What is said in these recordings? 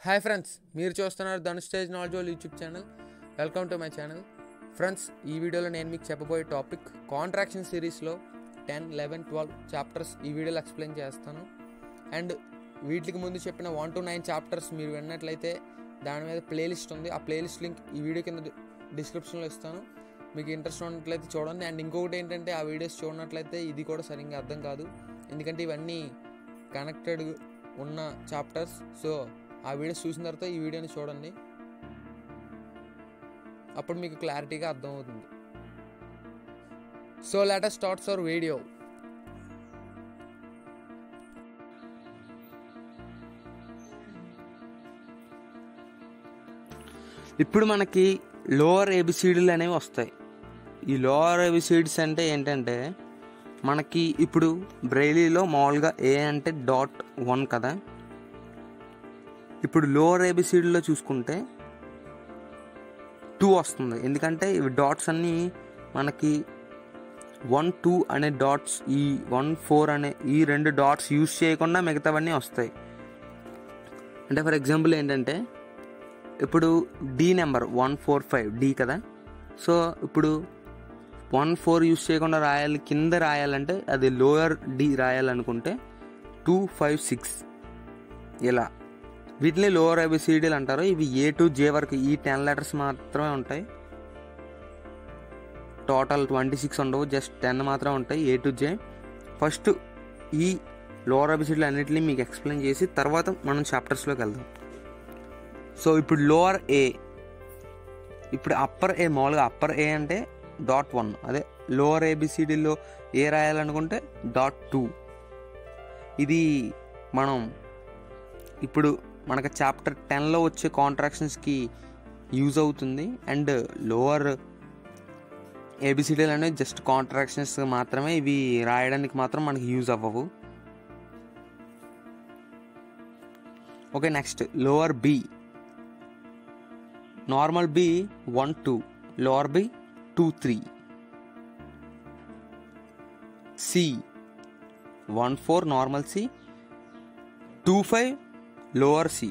Hi friends, మీరు చూస్తున్నారు Dhanush stage knowledge YouTube channel. Welcome to my channel. Friends, ఈ వీడియోలో నేను మీకు చెప్పబోయే టాపిక్ కాంట్రాక్షన్ సిరీస్లో 10, 11, 12 చాప్టర్స్ ఈ వీడియోలో ఎక్స్ప్లెయిన్ చేస్తాను. అండ్ వీటికి ముందు చెప్పిన 1 to 9 చాప్టర్స్ మీరు విన్నట్లయితే దాని మీద ప్లేలిస్ట్ ఉంది. ఆ ప్లేలిస్ట్ లింక్ ఈ వీడియో కింద డిస్క్రిప్షన్లో ఇస్తాను. మీకు ఇంట్రెస్ట్ ఉన్నట్లయితే చూడండి. అండ్ ఇంకొకటి ఏంటంటే, ఆ వీడియోస్ చూడనట్లయితే ఇది కూడా సరిగ్గా అర్థం కాదు, ఎందుకంటే ఇవన్నీ కనెక్టెడ్ ఉన్న చాప్టర్స్. సో ఆ వీడియోస్ చూసిన తర్వాత ఈ వీడియోని చూడండి, అప్పుడు మీకు క్లారిటీగా అర్థమవుతుంది. So let us start our video. ఇప్పుడు మనకి లోవర్ ఏబిసిడీలు అనేవి వస్తాయి. ఈ లోవర్ ఏబిసిడీస్ అంటే ఏంటంటే, మనకి ఇప్పుడు బ్రెయిలీలో మామూలుగా ఏ అంటే .1 కదా. ఇప్పుడు లోవర్ ఏబిసిడీలో చూసుకుంటే 2 వస్తుంది, ఎందుకంటే ఇవి డాట్స్ అన్నీ మనకి 1, 2 అనే డాట్స్, ఈ 1, 4 అనే ఈ 2 డాట్స్ యూజ్ చేయకుండా మిగతావన్నీ వస్తాయి. అంటే ఫర్ ఎగ్జాంపుల్ ఏంటంటే, ఇప్పుడు డి నెంబర్ 1, 4, 5 డి కదా. సో ఇప్పుడు 1, 4 యూజ్ చేయకుండా కింద రాయాలంటే అది లోయర్ డి రాయాలనుకుంటే 2, 5, 6 ఇలా. వీటిని లోవర్ ఏబిసిడీలు అంటారు. ఇవి A to J వరకు ఈ 10 లెటర్స్ మాత్రమే ఉంటాయి. టోటల్ 26 ఉండవు, జస్ట్ 10 మాత్రమే ఉంటాయి A to J. ఫస్ట్ ఈ లోవర్ ఏబిసిడీలు అన్నిటిని మీకు ఎక్స్ప్లెయిన్ చేసి తర్వాత మనం చాప్టర్స్లోకి వెళ్దాం. సో ఇప్పుడు లోవర్ ఏ, ఇప్పుడు అప్పర్ ఏ, మామూలుగా అప్పర్ ఏ అంటే .1, అదే లోవర్ ఏబిసిడీలో ఏ రాయాలనుకుంటే .2. ఇది మనం ఇప్పుడు మనకు చాప్టర్ 10లో వచ్చే కాంట్రాక్షన్స్కి యూజ్ అవుతుంది. అండ్ లోవర్ ఏబిసిడీలు అనేవి జస్ట్ కాంట్రాక్షన్స్ మాత్రమే, ఇవి రాయడానికి మాత్రం మనకి యూజ్ అవ్వవు. Okay, next lower B. Normal B 1, 2, lower B 2, 3. C 1, 4 normal C, 2, 5 lower C,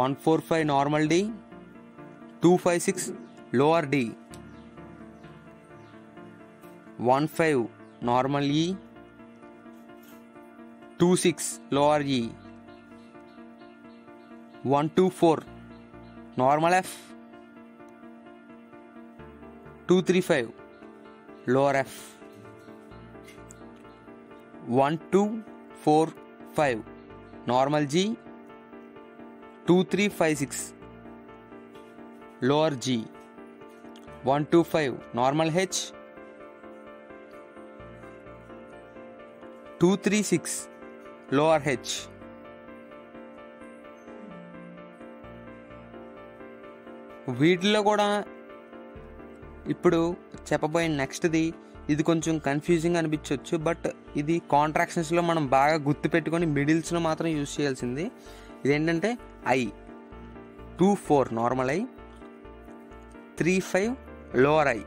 1, 4, 5 normal D, 2, 5, 6 lower D, 1, 5 normal E, 2, 6 lower E, 1, 2, 4 normal F, 2, 3, 5 lower F, 1, 2, 4, 5 normal G, 2, 3, 5, 6 lower G, 1, 2, 5 normal H, 2, 3, 6 lower H. వీటిలో కూడా ఇప్పుడు చెప్పబోయే నెక్స్ట్ది, ఇది కొంచెం confusing అనిపించవచ్చు, but ఇది కాంట్రాక్షన్స్లో మనం బాగా గుర్తుపెట్టుకొని మిడిల్స్లో మాత్రం యూజ్ చేయాల్సింది. ఇదేంటంటే I 2, 4 normal I, 3, 5 lower I,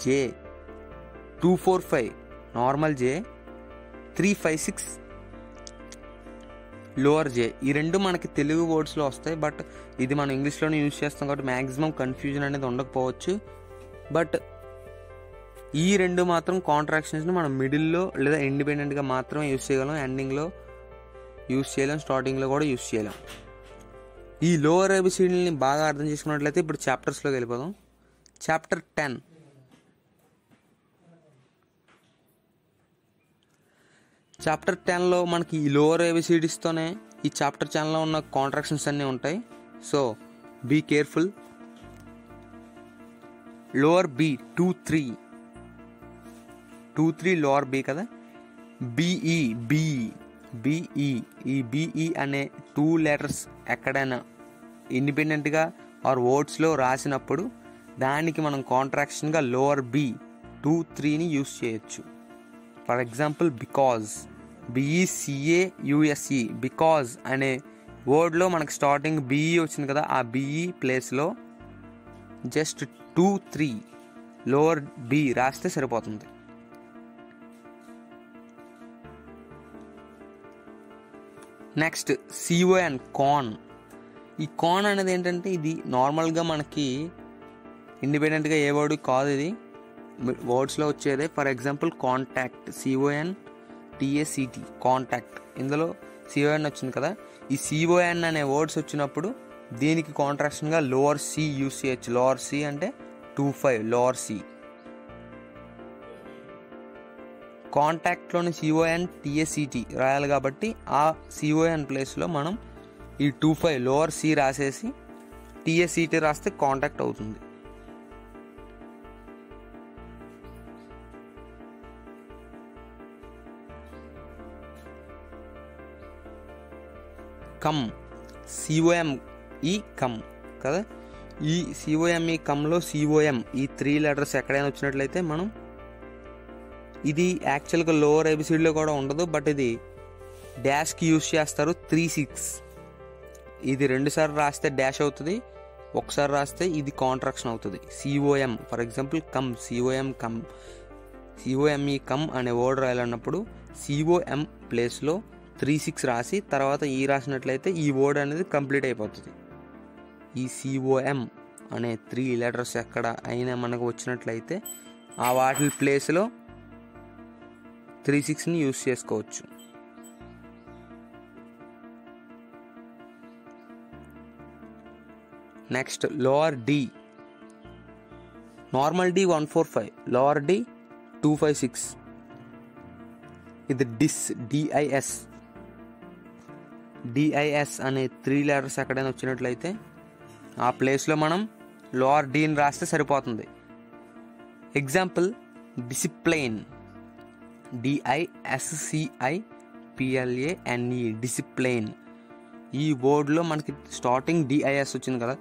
J 2, 4, 5 normal J, 3, 5, 6 lower J. ఈ రెండు మనకి తెలుగు వర్డ్స్లో వస్తాయి, బట్ ఇది మనం ఇంగ్లీష్లోనే యూజ్ చేస్తాం కాబట్టి మ్యాక్సిమం కన్ఫ్యూజన్ అనేది ఉండకపోవచ్చు. బట్ ఈ రెండు మాత్రం కాంట్రాక్షన్స్ని మనం మిడిల్లో లేదా ఇండిపెండెంట్గా మాత్రమే యూజ్ చేయగలం, ఎండింగ్లో యూజ్ చేయలేం, స్టార్టింగ్లో కూడా యూజ్ చేయలేం. ఈ లోవర్ ఏబిసిడీని బాగా అర్థం చేసుకున్నట్లయితే ఇప్పుడు చాప్టర్స్లోకి వెళ్ళిపోదాం. చాప్టర్ 10. చాప్టర్ 10లో మనకి ఈ లోవర్ ఏబిసిడీస్తోనే ఈ చాప్టర్ 10లో ఉన్న కాంట్రాక్షన్స్ అన్నీ ఉంటాయి. So be careful. Lower B 2, 3 lower B కదా. బిఈ బిఈ ఈ బిఈ అనే 2 లెటర్స్ ఎక్కడైనా ఇండిపెండెంట్గా ఆర్ వర్డ్స్లో రాసినప్పుడు దానికి మనం కాంట్రాక్షన్గా లోవర్ బి 2, 3ని యూస్ చేయొచ్చు. For example because, BECAUSE because అనే వర్డ్లో మనకి స్టార్టింగ్ బిఈ వచ్చింది కదా, ఆ బిఈ ప్లేస్లో జస్ట్ 2, 3 లోవర్ బి రాస్తే సరిపోతుంది. నెక్స్ట్ CON కాన్. ఈ కాన్ అనేది ఏంటంటే ఇది నార్మల్గా మనకి ఇండిపెండెంట్గా ఏ వర్డ్ కాదు, ఇది వర్డ్స్లో వచ్చేదే. For example contact, CONTACT contact. ఇందులో CON వచ్చింది కదా, ఈ CON అనే వర్డ్స్ వచ్చినప్పుడు దీనికి కాంట్రాక్షన్గా లోవర్ C యూస్ చేయొచ్చు. లోవర్ C అంటే 25 లోవర్ C. కాంటాక్ట్లోని CONTACT రాయాలి కాబట్టి ఆ CON ప్లేస్లో మనం ఈ 25 లోవర్ C రాసేసి TACT రాస్తే కాంటాక్ట్ అవుతుంది. కమ్, COME కమ్ కదా. ఈ COME కమ్లో COM ఈ 3 లెటర్స్ ఎక్కడైనా వచ్చినట్లయితే మనం, ఇది యాక్చువల్గా లోవర్ ABCDలో కూడా ఉండదు, బట్ ఇది డాష్కి యూస్ చేస్తారు. 36 ఇది 2 సార్లు రాస్తే డాష్ అవుతుంది, ఒకసారి రాస్తే ఇది కాంట్రాక్షన్ అవుతుంది. COM for example come, COME come అనే వర్డ్ రాయాలన్నప్పుడు COM ప్లేస్లో 36 రాసి తర్వాత ఈ రాసినట్లయితే ఈ వర్డ్ అనేది కంప్లీట్ అయిపోతుంది. ఈ COM అనే 3 లెటర్స్ ఎక్కడ అయినా మనకు వచ్చినట్లయితే ఆ వాటి ప్లేస్లో 36ని యూస్ చేసుకోవచ్చు. Next lower D, normal D 145, lower D 256. ఇది DIS అనే 3 లెటర్స్ ఎక్కడైనా వచ్చినట్లయితే ఆ ప్లేస్లో మనం లోవర్ Dని రాస్తే సరిపోతుంది. Example discipline, DISCIPLANE discipline. ఈ వర్డ్లో మనకి స్టార్టింగ్ DIS వచ్చింది కదా,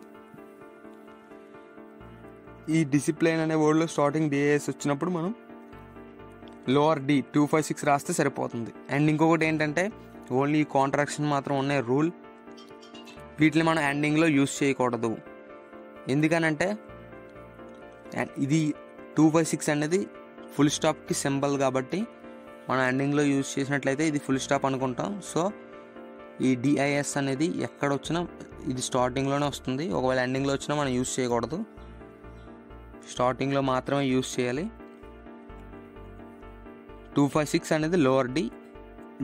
ఈ డిసిప్లైన్ అనే వర్డ్లో స్టార్టింగ్ DIS వచ్చినప్పుడు మనం లోవర్ D 256 రాస్తే సరిపోతుంది. అండ్ ఇంకొకటి ఏంటంటే ఓన్లీ కాంట్రాక్షన్ మాత్రం ఉన్నాయి రూల్, వీటిని మనం ఎండింగ్లో యూస్ చేయకూడదు. ఎందుకనంటే ఇది 256 అనేది ఫుల్ స్టాప్కి సింబల్ కాబట్టి మనం ఎండింగ్లో యూస్ చేసినట్లయితే ఇది ఫుల్ స్టాప్ అనుకుంటాం. సో ఈ DIS అనేది ఎక్కడ వచ్చినా ఇది స్టార్టింగ్లోనే వస్తుంది, ఒకవేళ ఎండింగ్లో వచ్చినా మనం యూస్ చేయకూడదు, స్టార్టింగ్లో మాత్రమే యూస్ చేయాలి. 256 అనేది లోవర్ D,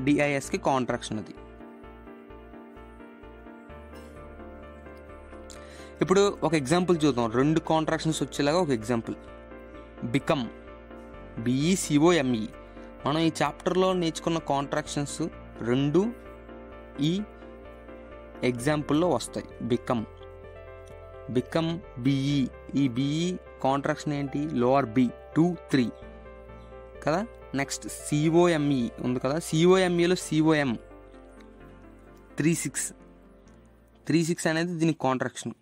DISకి కాంట్రాక్షన్ అది. ఇప్పుడు ఒక ఎగ్జాంపుల్ చూద్దాం, 2 కాంట్రాక్షన్స్ వచ్చేలాగా ఒక ఎగ్జాంపుల్. Become, BECOME. మనం ఈ చాప్టర్లో నేర్చుకున్న కాంట్రాక్షన్స్ 2 ఈ ఎగ్జాంపుల్లో వస్తాయి. బికమ్ BE, ఈ BE కాంట్రాక్షన్ ఏంటి, లోవర్ B 2 3 కదా. నెక్స్ట్ COME ఉంది కదా, COMEలో COM 36 అనేది దీనికి కాంట్రాక్షన్.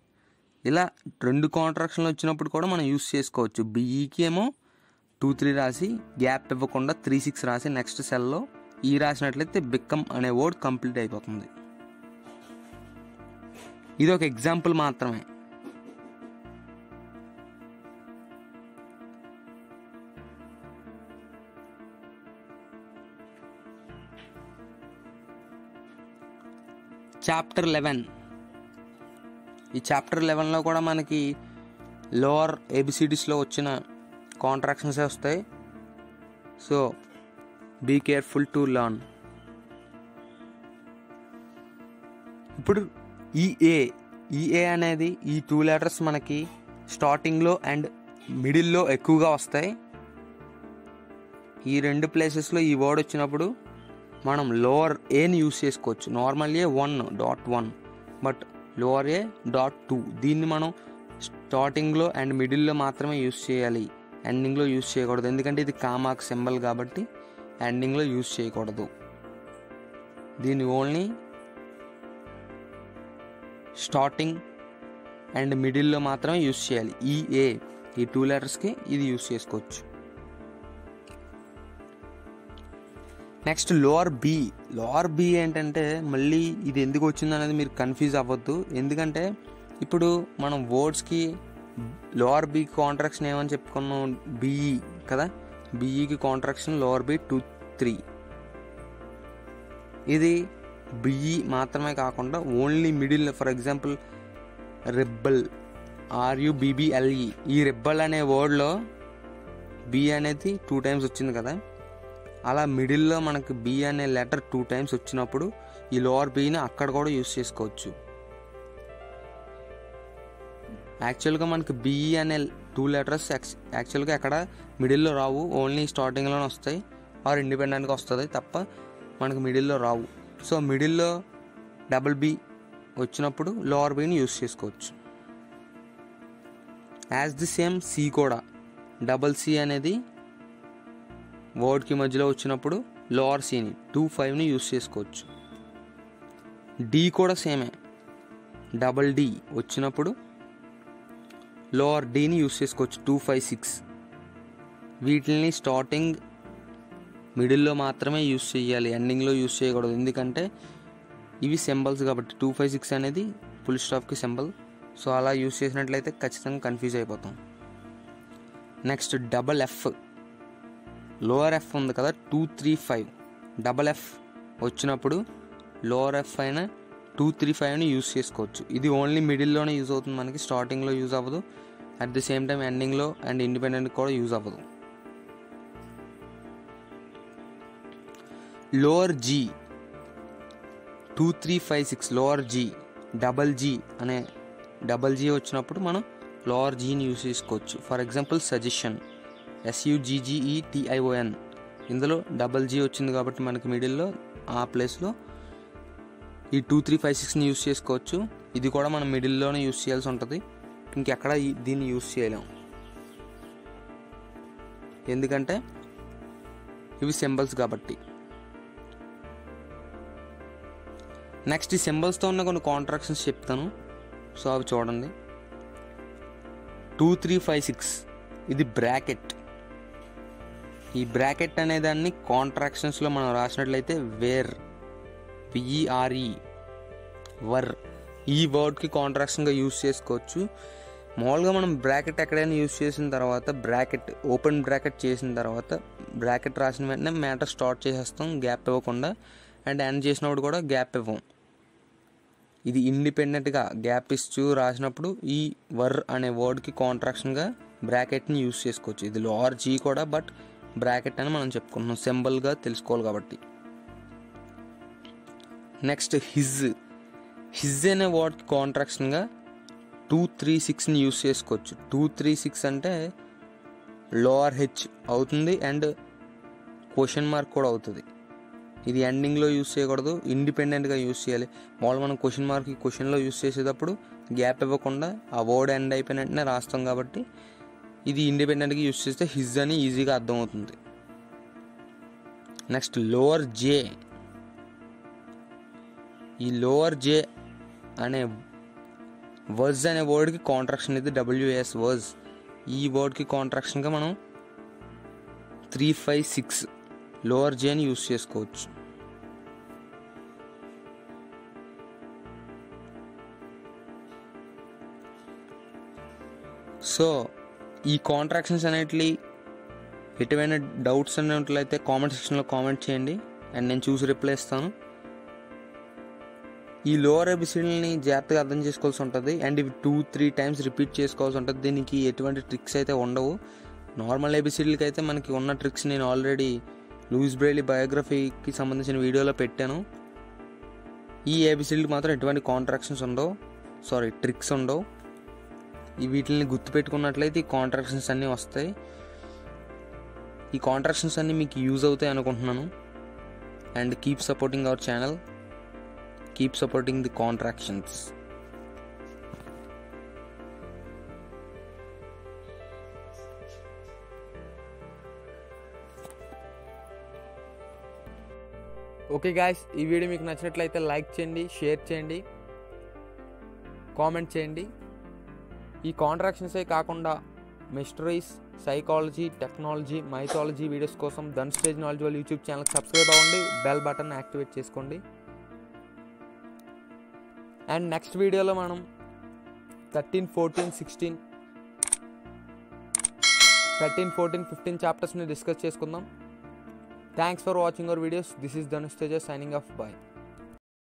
ఇలా 2 కాంట్రాక్షన్లు వచ్చినప్పుడు కూడా మనం యూస్ చేసుకోవచ్చు. BEకి ఏమో 2 3 రాసి గ్యాప్ ఇవ్వకుండా 36 రాసి నెక్స్ట్ సెల్లో ఈ రాసినట్లయితే బికమ్ అనే వర్డ్ కంప్లీట్ అయిపోతుంది. ఇది ఒక ఎగ్జాంపుల్ మాత్రమే. చాప్టర్ 11, ఈ చాప్టర్ 11లో కూడా మనకి లోవర్ ABCDస్లో వచ్చిన కాంట్రాక్షన్సే వస్తాయి. So be careful to learn. ఇప్పుడు ఈఏ అనేది ఈ 2 లెటర్స్ మనకి స్టార్టింగ్లో అండ్ మిడిల్లో ఎక్కువగా వస్తాయి. ఈ 2 ప్లేసెస్లో ఈ వర్డ్ వచ్చినప్పుడు మనం లోవర్ ఏని యూస్ చేసుకోవచ్చు. నార్మల్ ఏ 1.1 బట్ లోవర్ ఏ .2. దీన్ని మనం స్టార్టింగ్లో అండ్ మిడిల్లో మాత్రమే యూస్ చేయాలి, ఎండింగ్లో యూస్ చేయకూడదు. ఎందుకంటే ఇది కామాక్ సింబల్ కాబట్టి ఎండింగ్లో యూస్ చేయకూడదు. దీన్ని ఓన్లీ స్టార్టింగ్ అండ్ మిడిల్లో మాత్రమే యూస్ చేయాలి. ఈ 2 లెటర్స్కి ఇది యూస్ చేసుకోవచ్చు. నెక్స్ట్ లోవర్ బి ఏంటంటే మళ్ళీ ఇది ఎందుకు వచ్చింది అనేది మీరు కన్ఫ్యూజ్ అవ్వద్దు. ఎందుకంటే ఇప్పుడు మనం వర్డ్స్కి లోవర్ బి కాంట్రాక్షన్ ఏమని చెప్పుకున్నాం, BE కదా. BEకి కాంట్రాక్షన్ లోవర్ B 2 3. ఇది బిఈ మాత్రమే కాకుండా only middle, for example rubble, RUBBLE, ఈ రెబ్బల్ అనే వర్డ్లో బి అనేది 2 టైమ్స్ వచ్చింది కదా, అలా మిడిల్లో మనకి బి అనే లెటర్ 2 టైమ్స్ వచ్చినప్పుడు ఈ లోవర్ బీని అక్కడ కూడా యూస్ చేసుకోవచ్చు. యాక్చువల్గా మనకి బిఈ అనే 2 లెటర్స్ యాక్చువల్గా ఎక్కడ మిడిల్లో రావు, ఓన్లీ స్టార్టింగ్లోనే వస్తాయి ఆర్ ఇండిపెండెంట్గా వస్తుంది తప్ప మనకి మిడిల్లో రావు. సో మిడిల్లో డబుల్ బి వచ్చినప్పుడు లోవర్ బీని యూస్ చేసుకోవచ్చు. యాజ్ ది సేమ్ సి కూడా, డబల్ సి అనేది వర్డ్కి మధ్యలో వచ్చినప్పుడు లోవర్ సిని 2-5ని యూస్ చేసుకోవచ్చు. డి కూడా సేమే, డబల్ డి వచ్చినప్పుడు లోవర్ డీని యూస్ చేసుకోవచ్చు 2-5-6. వీటిని స్టార్టింగ్ మిడిల్లో మాత్రమే యూస్ చేయాలి, ఎండింగ్లో యూస్ చేయకూడదు. ఎందుకంటే ఇవి సింబల్స్ కాబట్టి 2-5-6 అనేది ఫుల్ స్టాప్కి సింబల్. సో అలా యూస్ చేసినట్లయితే ఖచ్చితంగా కన్ఫ్యూజ్ అయిపోతాం. Next double F, lower F ఉంది కదా 2-3-5, డబల్ ఎఫ్ వచ్చినప్పుడు లోవర్ ఎఫ్ అయిన 2-3-5ని యూస్ చేసుకోవచ్చు. ఇది ఓన్లీ మిడిల్లోనే యూజ్ అవుతుంది, మనకి స్టార్టింగ్లో యూజ్ అవ్వదు, అట్ ది సేమ్ టైం ఎండింగ్లో అండ్ ఇండిపెండెంట్ కూడా యూజ్ అవ్వదు. Lower G 2-3-5-6, lower G, double G అనే డబల్ జీ వచ్చినప్పుడు మనం లోవర్ జీని యూస్ చేసుకోవచ్చు. ఫర్ ఎగ్జాంపుల్ సజెషన్, SUGGETION, ఇందులో డబల్ జీ వచ్చింది కాబట్టి మనకి మిడిల్లో ఆ ప్లేస్లో ఈ 2-3-5-6ని యూస్ చేసుకోవచ్చు. ఇది కూడా మనం మిడిల్లోనే యూస్ చేయాల్సి ఉంటుంది, ఇంకెక్కడ దీన్ని యూస్ చేయలేం, ఎందుకంటే ఇవి సింబల్స్ కాబట్టి. నెక్స్ట్ ఈ సింబల్స్తో ఉన్న కొన్ని కాంట్రాక్షన్స్ చెప్తాను, సో అవి చూడండి. 2-3-5-6 ఇది బ్రాకెట్. ఈ బ్రాకెట్ అనే దాన్ని కాంట్రాక్షన్స్లో మనం రాసినట్లయితే వేర్, VERE, వర్, ఈ వర్డ్కి కాంట్రాక్షన్గా యూస్ చేసుకోవచ్చు. మామూలుగా మనం బ్రాకెట్ ఎక్కడైనా యూస్ చేసిన తర్వాత, బ్రాకెట్ ఓపెన్ బ్రాకెట్ చేసిన తర్వాత బ్రాకెట్ రాసిన వెంటనే మ్యాటర్ స్టార్ట్ చేసేస్తాం గ్యాప్ ఇవ్వకుండా, అండ్ ఎండ్ చేసినప్పుడు కూడా గ్యాప్ ఇవ్వం. ఇది ఇండిపెండెంట్గా గ్యాప్ ఇస్తూ రాసినప్పుడు ఈ వర్ అనే వర్డ్కి కాంట్రాక్షన్గా బ్రాకెట్ని యూస్ చేసుకోవచ్చు. ఇది లోవర్ జీ కూడా, బట్ బ్రాకెట్ అని మనం చెప్పుకుంటున్నాం సింబల్గా తెలుసుకోవాలి కాబట్టి. నెక్స్ట్ హిజ్ అనే వర్డ్కి కాంట్రాక్షన్గా 2-3-6ని యూస్ చేసుకోవచ్చు. 2-3-6 అంటే లోవర్ హెచ్ అవుతుంది అండ్ క్వశ్చన్ మార్క్ కూడా అవుతుంది. ఇది ఎండింగ్లో యూస్ చేయకూడదు, ఇండిపెండెంట్గా యూస్ చేయాలి. మామూలు మనం క్వశ్చన్ మార్క్ క్వశ్చన్లో యూస్ చేసేటప్పుడు గ్యాప్ ఇవ్వకుండా ఆ వర్డ్ ఎండ్ అయిపోయిన వెంటనే రాస్తాం కాబట్టి ఇది ఇండిపెండెంట్గా యూస్ చేస్తే హిజ్ అని ఈజీగా అర్థమవుతుంది. నెక్స్ట్ లోవర్ జే, ఈ లోవర్ జే అనే వజ్ అనే వర్డ్కి కాంట్రాక్షన్ ఇది WS వజ్. ఈ వర్డ్కి కాంట్రాక్షన్గా మనం 3-5-6 లోవర్ జేని యూస్ చేసుకోవచ్చు. సో ఈ కాంట్రాక్షన్స్ అనేటివి ఎటువంటి డౌట్స్ అనేట్లయితే కామెంట్ సెక్షన్లో కామెంట్ చేయండి అండ్ నేను చూసి రిప్లై ఇస్తాను. ఈ లోవర్ ఎబిసిడ్ని జాగ్రత్తగా అర్థం చేసుకోవాల్సి ఉంటుంది అండ్ ఇవి 2-3 టైమ్స్ రిపీట్ చేసుకోవాల్సి ఉంటుంది. దీనికి ఎటువంటి ట్రిక్స్ అయితే ఉండవు. నార్మల్ ఎబిసిడ్లకి అయితే మనకి ఉన్న ట్రిక్స్ నేను ఆల్రెడీ లూయిస్ బ్రెయిలీ బయోగ్రఫీకి సంబంధించిన వీడియోలో పెట్టాను. ఈ ఏబిసిడ్కి మాత్రం ఎటువంటి కాంట్రాక్షన్స్ ఉండవు, ట్రిక్స్ ఉండవు. ఈ వీటిని గుర్తుపెట్టుకున్నట్లయితే ఈ కాంట్రాక్షన్స్ అన్నీ వస్తాయి. ఈ కాంట్రాక్షన్స్ అన్నీ మీకు యూజ్ అవుతాయి అనుకుంటున్నాను. And keep supporting our channel, keep supporting the contractions. Okay guys, ఈ వీడియో మీకు నచ్చినట్లయితే లైక్ చేయండి, షేర్ చేయండి, కామెంట్ చేయండి. ఈ కాంట్రాక్షన్సే కాకుండా mysteries, psychology, technology, mythology videos కోసం ధన్ స్టేజ్ నాలెడ్జ్ వాళ్ళ యూట్యూబ్ ఛానల్కి సబ్స్క్రైబ్ అవ్వండి, బెల్ బటన్ యాక్టివేట్ చేసుకోండి. అండ్ నెక్స్ట్ వీడియోలో మనం 13, 14, 16, 15 చాప్టర్స్ని డిస్కస్ చేసుకుందాం. Thanks for watching our videos. This is Dhanush Teja signing off. Bye.